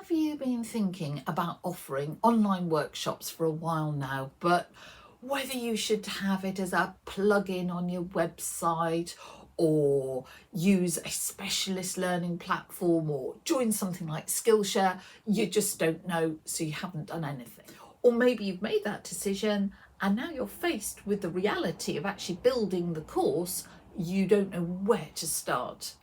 Have you been thinking about offering online workshops for a while now, but whether you should have it as a plugin on your website or use a specialist learning platform or join something like Skillshare, you just don't know, so you haven't done anything. Or maybe you've made that decision and now you're faced with the reality of actually building the course, you don't know where to start.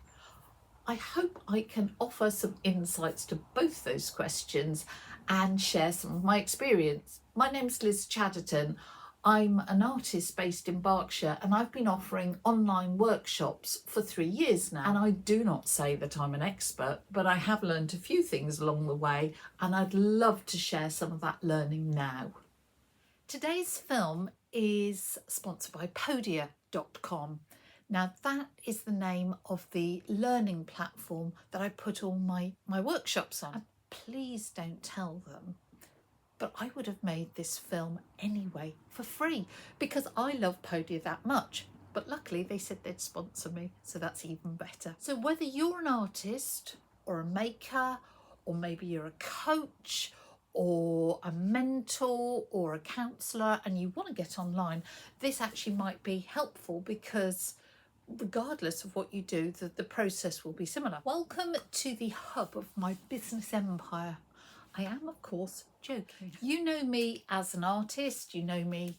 I hope I can offer some insights to both those questions and share some of my experience. My name's Liz Chatterton. I'm an artist based in Berkshire and I've been offering online workshops for 3 years now. And I do not say that I'm an expert, but I have learned a few things along the way and I'd love to share some of that learning now. Today's film is sponsored by Podia.com. Now that is the name of the learning platform that I put all my workshops on. And please don't tell them, but I would have made this film anyway for free because I love Podia that much. But luckily they said they'd sponsor me, so that's even better. So whether you're an artist or a maker, or maybe you're a coach or a mentor or a counsellor and you want to get online, this actually might be helpful because regardless of what you do, the process will be similar. Welcome to the hub of my business empire. I am, of course, joking. You know me as an artist, you know me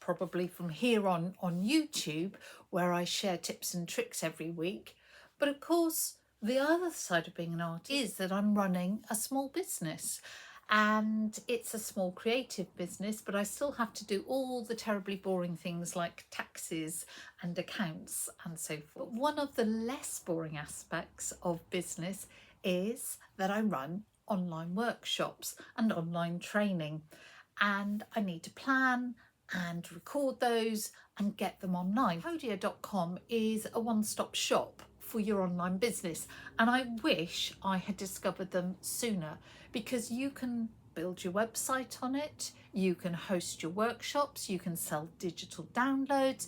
probably from here on YouTube, where I share tips and tricks every week. But of course, the other side of being an artist is that I'm running a small business. And it's a small creative business, but I still have to do all the terribly boring things like taxes and accounts and so forth. But one of the less boring aspects of business is that I run online workshops and online training, and I need to plan and record those and get them online. Podia.com is a one-stop shop for your online business, and I wish I had discovered them sooner because you can build your website on it, you can host your workshops, you can sell digital downloads,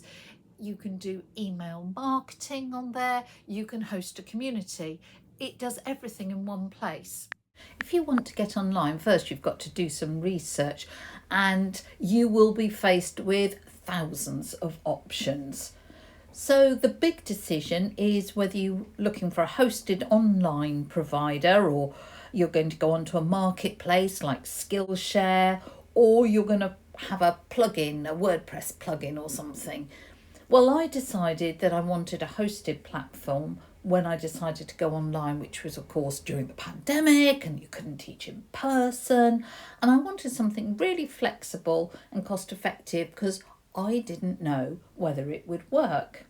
you can do email marketing on there, you can host a community. It does everything in one place. If you want to get online, first you've got to do some research and you will be faced with thousands of options. So the big decision is whether you're looking for a hosted online provider or you're going to go onto a marketplace like Skillshare, or you're going to have a plugin, a WordPress plugin or something. Well, I decided that I wanted a hosted platform when I decided to go online, which was of course during the pandemic and you couldn't teach in person. And I wanted something really flexible and cost effective because I didn't know whether it would work.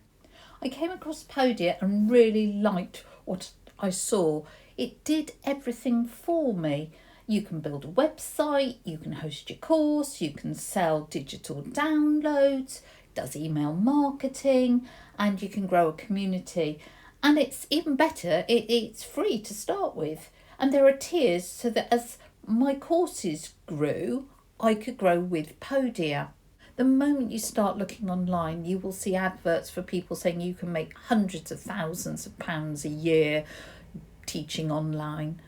I came across Podia and really liked what I saw. It did everything for me. You can build a website, you can host your course, you can sell digital downloads, it does email marketing, and you can grow a community. And it's even better, it's free to start with. And there are tiers so that as my courses grew, I could grow with Podia. The moment you start looking online, you will see adverts for people saying you can make hundreds of thousands of pounds a year teaching online.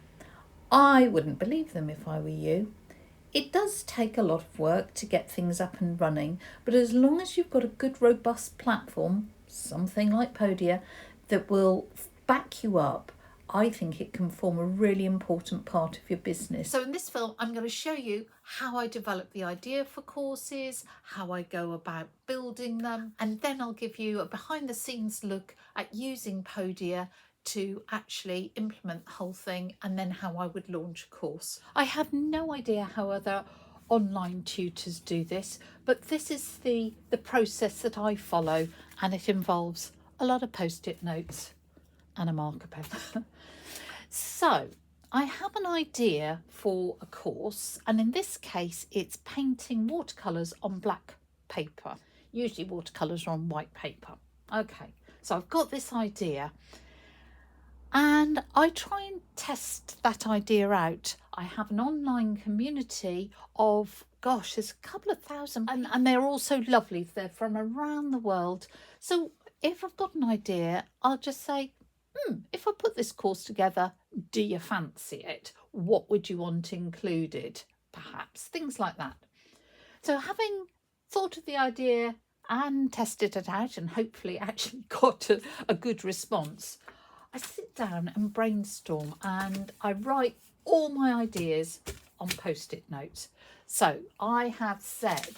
I wouldn't believe them if I were you. It does take a lot of work to get things up and running, but as long as you've got a good, robust platform, something like Podia, that will back you up, I think it can form a really important part of your business. So in this film, I'm going to show you how I develop the idea for courses, how I go about building them, and then I'll give you a behind the scenes look at using Podia to actually implement the whole thing, and then how I would launch a course. I have no idea how other online tutors do this, but this is the process that I follow, and it involves a lot of post-it notes and a marker pen. So I have an idea for a course, and in this case it's painting watercolours on black paper. Usually watercolours are on white paper. Okay, so I've got this idea and I try and test that idea out. I have an online community of, gosh, there's a couple of thousand, and they're all so lovely. They're from around the world. So if I've got an idea, I'll just say, if I put this course together, do you fancy it? What would you want included? Perhaps things like that. So having thought of the idea and tested it out and hopefully actually got a good response, I sit down and brainstorm and I write all my ideas on post-it notes. So I have said,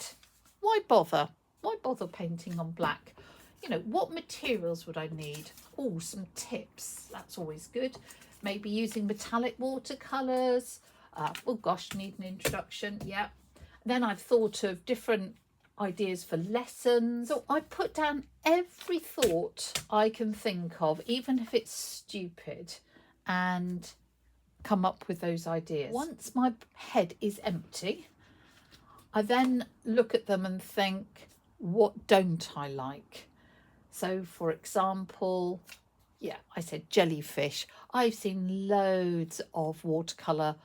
why bother? Why bother painting on black? You know, what materials would I need? Oh, some tips. That's always good. Maybe using metallic watercolours. Oh gosh, need an introduction. Yeah. Then I've thought of different ideas for lessons. So I put down every thought I can think of, even if it's stupid, and come up with those ideas. Once my head is empty, I then look at them and think, what don't I like? So for example, yeah, I said jellyfish. I've seen loads of watercolour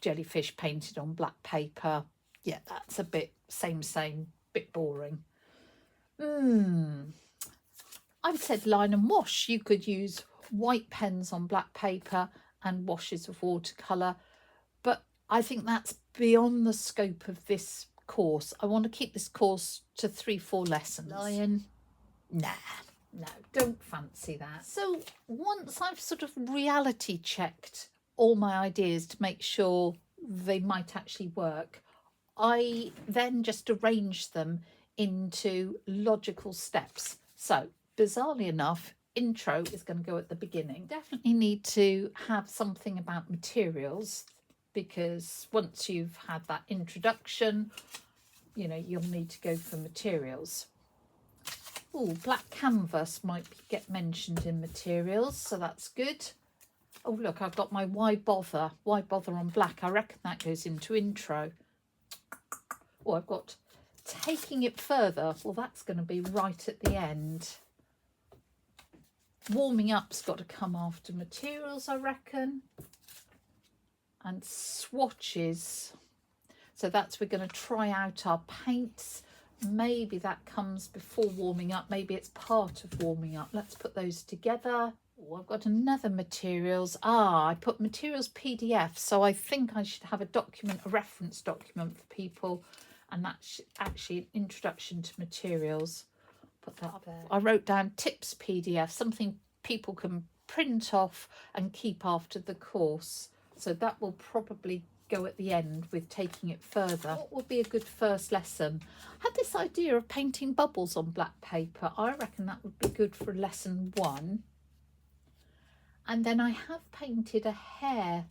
jellyfish painted on black paper. Yeah, that's a bit same, bit boring. I've said line and wash. You could use white pens on black paper and washes of watercolour, but I think that's beyond the scope of this course. I want to keep this course to 3-4 lessons. Lion, nah, no, don't fancy that. So once I've sort of reality checked all my ideas to make sure they might actually work, I then just arrange them into logical steps. So bizarrely enough, intro is going to go at the beginning. Definitely need to have something about materials, because once you've had that introduction, you know, you'll need to go for materials. Oh, black canvas might get mentioned in materials, so that's good. Oh look, I've got my why bother on black. I reckon that goes into intro. Oh, I've got taking it further. Well, that's going to be right at the end. Warming up's got to come after materials, I reckon. And swatches. So that's, we're going to try out our paints. Maybe that comes before warming up. Maybe it's part of warming up. Let's put those together. Oh, I've got another materials. I put materials PDF. So I think I should have a document, a reference document for people. And that's actually an introduction to materials. Put that up there. I wrote down tips PDF, something people can print off and keep after the course. So that will probably go at the end with taking it further. What would be a good first lesson? I had this idea of painting bubbles on black paper. I reckon that would be good for lesson 1. And then I have painted a hare,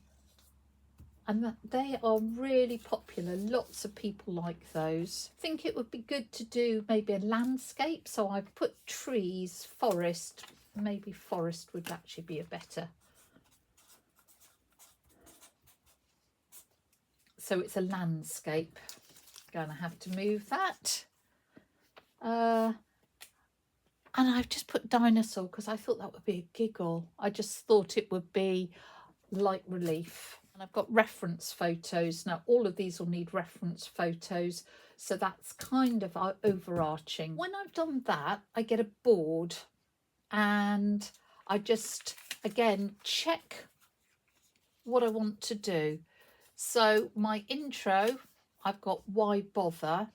and they are really popular. Lots of people like those. I think it would be good to do maybe a landscape. So I've put trees, forest. Maybe forest would actually be a better. So it's a landscape. Gonna have to move that. And I've just put dinosaur because I thought that would be a giggle. I just thought it would be light relief. And I've got reference photos. Now all of these will need reference photos, so that's kind of overarching. When I've done that, I get a board and I just again check what I want to do. So my intro, I've got why bother,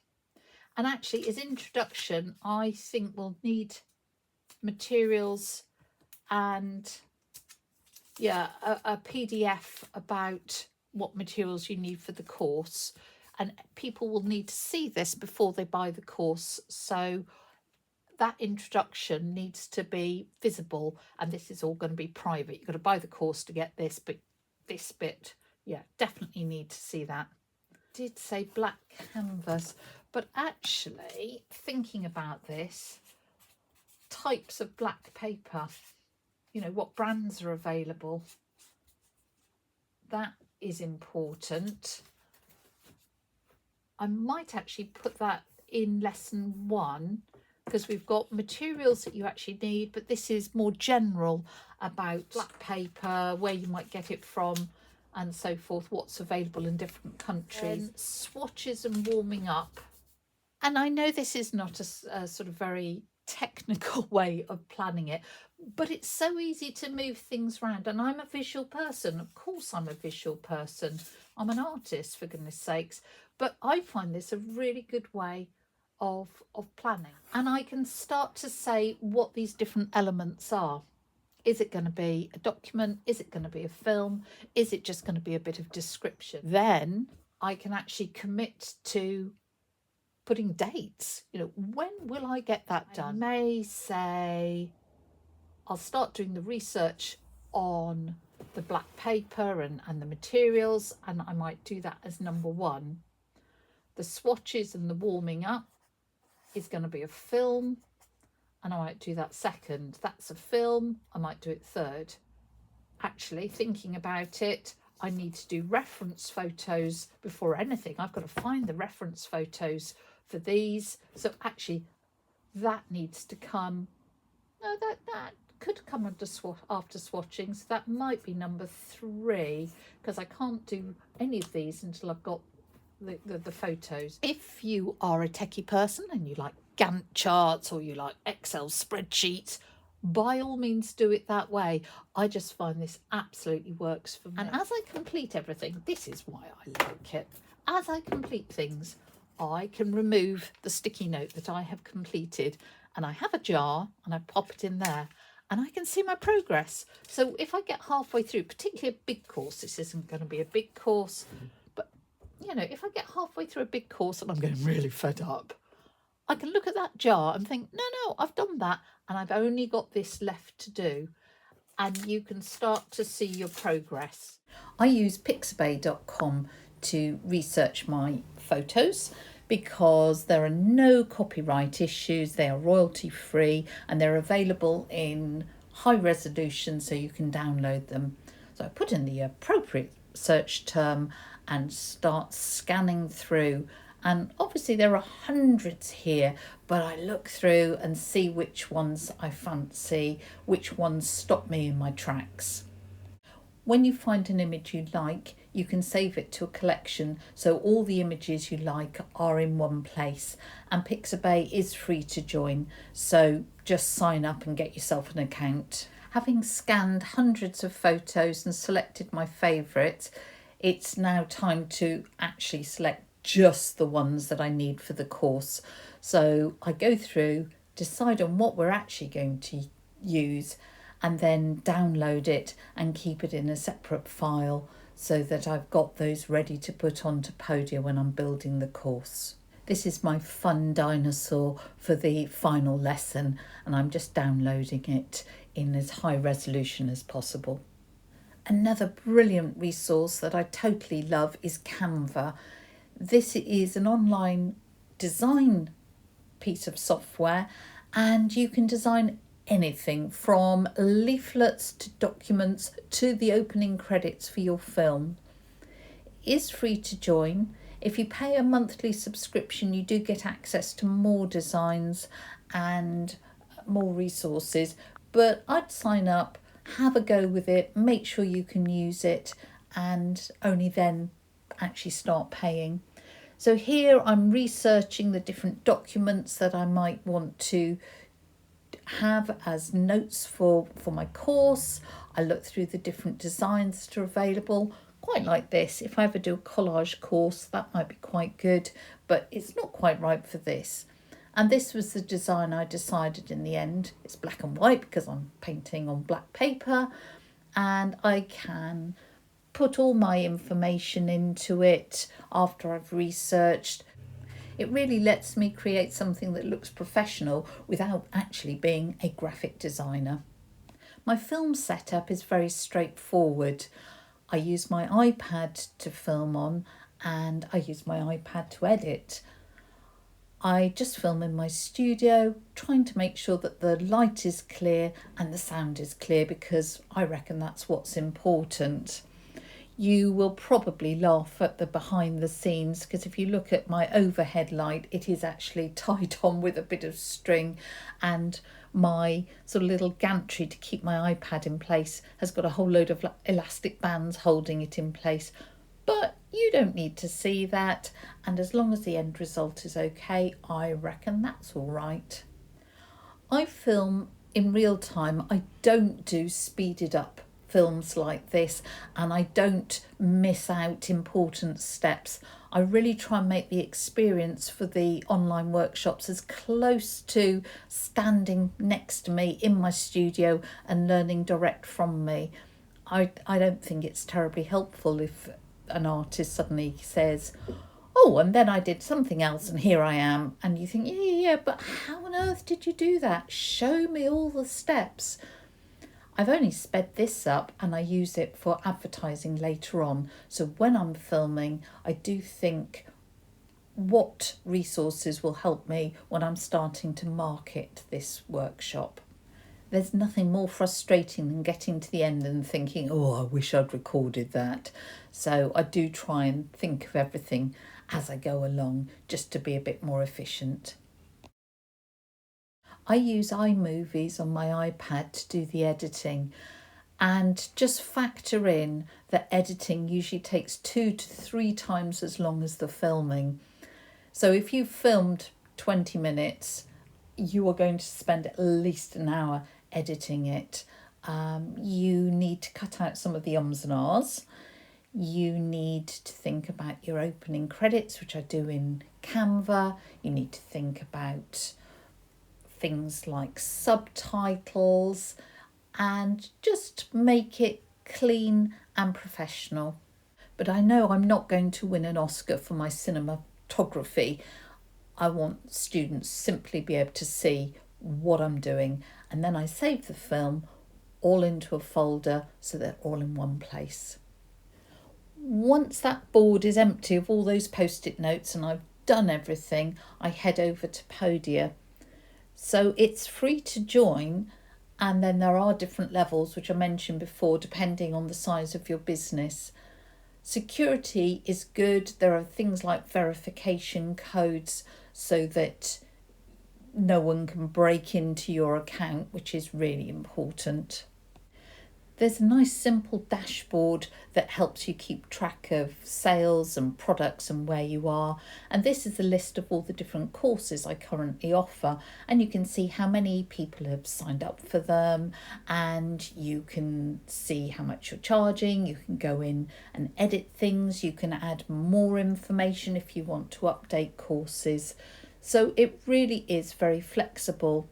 and actually as introduction I think we'll need materials and yeah, a PDF about what materials you need for the course, and people will need to see this before they buy the course. So that introduction needs to be visible, and this is all going to be private. You've got to buy the course to get this, but this bit, yeah, definitely need to see that. I did say black canvas, but actually thinking about this, types of black paper, you know, what brands are available, that is important. I might actually put that in lesson 1, because we've got materials that you actually need, but this is more general about black paper, where you might get it from and so forth, what's available in different countries. Swatches and warming up. And I know this is not a sort of very technical way of planning it, But it's so easy to move things around, and I'm a visual person. Of course I'm a visual person. I'm an artist, for goodness sakes. But I find this a really good way of planning. And I can start to say what these different elements are. Is it going to be a document? Is it going to be a film? Is it just going to be a bit of description? Then I can actually commit to putting dates. When will I get that done? I may say I'll start doing the research on the black paper and the materials, and I might do that as number one. The swatches and the warming up is going to be a film, and I might do that second. That's a film, I might do it third. Actually, thinking about it, I need to do reference photos before anything. I've got to find the reference photos for these. So actually, that needs to come. No, that could come after swatching. So that might be number 3, because I can't do any of these until I've got the photos. If you are a techie person and you like Gantt charts or you like Excel spreadsheets, by all means do it that way. I just find this absolutely works for me. And as I complete everything, this is why I like it. As I complete things, I can remove the sticky note that I have completed, and I have a jar and I pop it in there and I can see my progress. So if I get halfway through, particularly a big course, this isn't going to be a big course, but if I get halfway through a big course and I'm getting really fed up, I can look at that jar and think, no, I've done that and I've only got this left to do. And you can start to see your progress. I use pixabay.com to research my photos because there are no copyright issues, they are royalty free, and they're available in high resolution so you can download them. So I put in the appropriate search term and start scanning through. And obviously there are hundreds here, but I look through and see which ones I fancy, which ones stop me in my tracks. When you find an image you like, you can save it to a collection, so all the images you like are in one place. And Pixabay is free to join, so just sign up and get yourself an account. Having scanned hundreds of photos and selected my favourite, it's now time to actually select just the ones that I need for the course. So I go through, decide on what we're actually going to use, and then download it and keep it in a separate file so that I've got those ready to put onto Podia when I'm building the course. This is my fun dinosaur for the final lesson, and I'm just downloading it in as high resolution as possible. Another brilliant resource that I totally love is Canva. This is an online design piece of software, and you can design anything from leaflets to documents to the opening credits for your film. It is free to join. If you pay a monthly subscription, you do get access to more designs and more resources, but I'd sign up, have a go with it, make sure you can use it, and only then actually start paying. So here I'm researching the different documents that I might want to have as notes for my course. I look through the different designs that are available. Quite like this. If I ever do a collage course, that might be quite good, but it's not quite right for this. And this was the design I decided in the end. It's black and white because I'm painting on black paper, and I can put all my information into it after I've researched. It really lets me create something that looks professional without actually being a graphic designer. My film setup is very straightforward. I use my iPad to film on, and I use my iPad to edit. I just film in my studio, trying to make sure that the light is clear and the sound is clear, because I reckon that's what's important. You will probably laugh at the behind the scenes, because if you look at my overhead light, it is actually tied on with a bit of string, and my sort of little gantry to keep my iPad in place has got a whole load of elastic bands holding it in place. But you don't need to see that, and as long as the end result is okay, I reckon that's all right. I film in real time. I don't do speeded up films like this, and I don't miss out important steps. I really try and make the experience for the online workshops as close to standing next to me in my studio and learning direct from me. I don't think it's terribly helpful if an artist suddenly says, oh, and then I did something else and here I am. And you think, yeah, but how on earth did you do that? Show me all the steps. I've only sped this up and I use it for advertising later on. So when I'm filming, I do think what resources will help me when I'm starting to market this workshop. There's nothing more frustrating than getting to the end and thinking, oh, I wish I'd recorded that. So I do try and think of everything as I go along just to be a bit more efficient. I use iMovies on my iPad to do the editing, and just factor in that editing usually takes 2 to 3 times as long as the filming. So if you filmed 20 minutes, you are going to spend at least an hour editing it. You need to cut out some of the ums and ahs. You need to think about your opening credits, which I do in Canva. You need to think about things like subtitles and just make it clean and professional. But I know I'm not going to win an Oscar for my cinematography. I want students simply be able to see what I'm doing, and then I save the film all into a folder so they're all in one place. Once that board is empty of all those post-it notes and I've done everything, I head over to Podia. So it's free to join, and then there are different levels, which I mentioned before, depending on the size of your business. Security is good. There are things like verification codes so that no one can break into your account, which is really important. There's a nice simple dashboard that helps you keep track of sales and products and where you are. And this is a list of all the different courses I currently offer. And you can see how many people have signed up for them, and you can see how much you're charging. You can go in and edit things. You can add more information if you want to update courses. So it really is very flexible.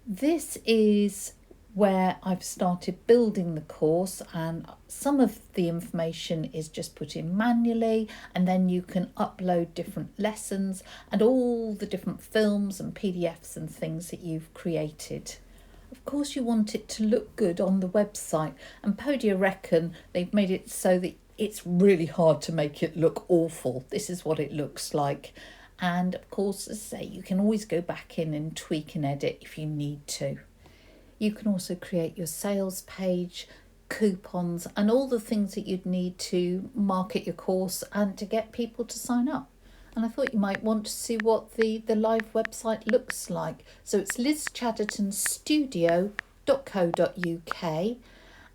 This is where I've started building the course, and some of the information is just put in manually, and then you can upload different lessons and all the different films and PDFs and things that you've created. Of course, you want it to look good on the website, and Podia reckon they've made it so that it's really hard to make it look awful. This is what it looks like. And of course, as I say, you can always go back in and tweak and edit if you need to. You can also create your sales page, coupons, and all the things that you'd need to market your course and to get people to sign up. And I thought you might want to see what the live website looks like. So it's lizchattertonstudio.co.uk,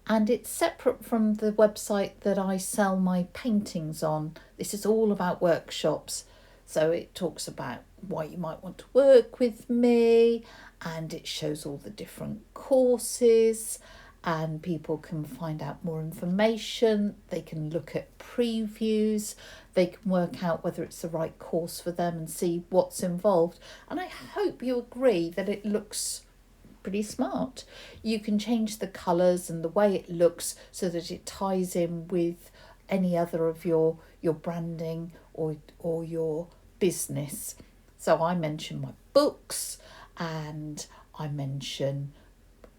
and it's separate from the website that I sell my paintings on. This is all about workshops. So it talks about why you might want to work with me, and it shows all the different courses, and people can find out more information. They can look at previews. They can work out whether it's the right course for them and see what's involved. And I hope you agree that it looks pretty smart. You can change the colours and the way it looks so that it ties in with any other of your branding or your business. So I mention my books, and I mention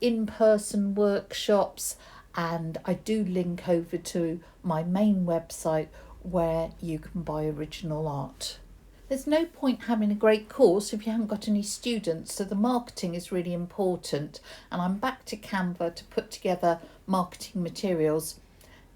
in-person workshops, and I do link over to my main website where you can buy original art. There's no point having a great course if you haven't got any students, so the marketing is really important, and I'm back to Canva to put together marketing materials.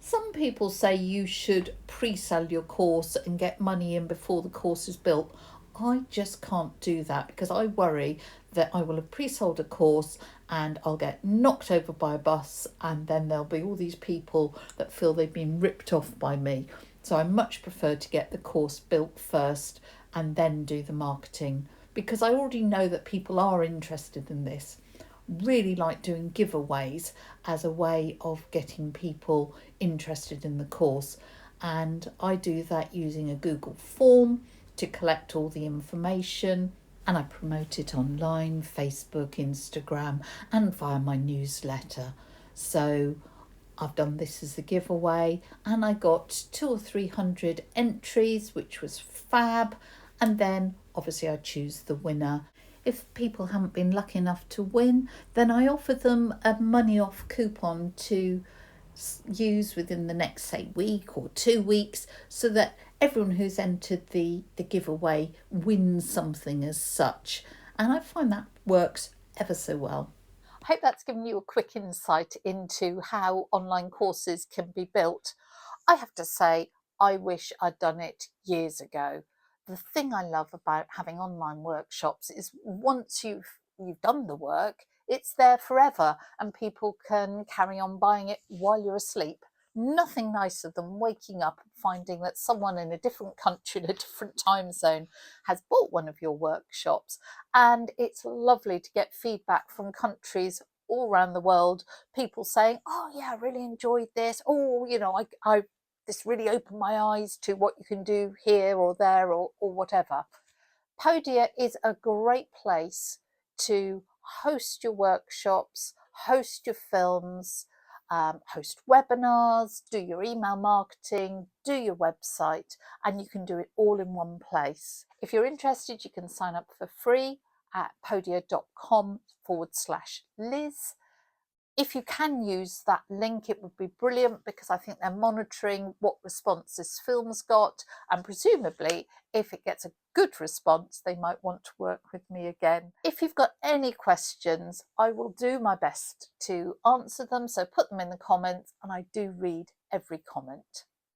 Some people say you should pre-sell your course and get money in before the course is built. I just can't do that because I worry that I will have pre-sold a course and I'll get knocked over by a bus, and then there'll be all these people that feel they've been ripped off by me. So I much prefer to get the course built first and then do the marketing, because I already know that people are interested in this. really like doing giveaways as a way of getting people interested in the course. And I do that using a Google form to collect all the information, and I promote it online, Facebook, Instagram, and via my newsletter. So I've done this as a giveaway, and I got 200 or 300 entries, which was fab. And then obviously I choose the winner. If people haven't been lucky enough to win, then I offer them a money off coupon to use within the next, say, week or 2 weeks, so that everyone who's entered the giveaway wins something as such. And I find that works ever so well. I hope that's given you a quick insight into how online courses can be built. I have to say, I wish I'd done it years ago. The thing I love about having online workshops is once you've done the work, it's there forever and people can carry on buying it while you're asleep. Nothing nicer than waking up and finding that someone in a different country, in a different time zone, has bought one of your workshops. And it's lovely to get feedback from countries all around the world, people saying, oh yeah, I really enjoyed this. Oh, I this really opened my eyes to what you can do here or there or whatever. Podia is a great place to host your workshops, host your films, host webinars, do your email marketing, do your website, and you can do it all in one place. If you're interested, you can sign up for free at podia.com/Liz. If you can use that link, it would be brilliant, because I think they're monitoring what response this film's got, and presumably if it gets a good response, they might want to work with me again. If you've got any questions, I will do my best to answer them, so put them in the comments, and I do read every comment.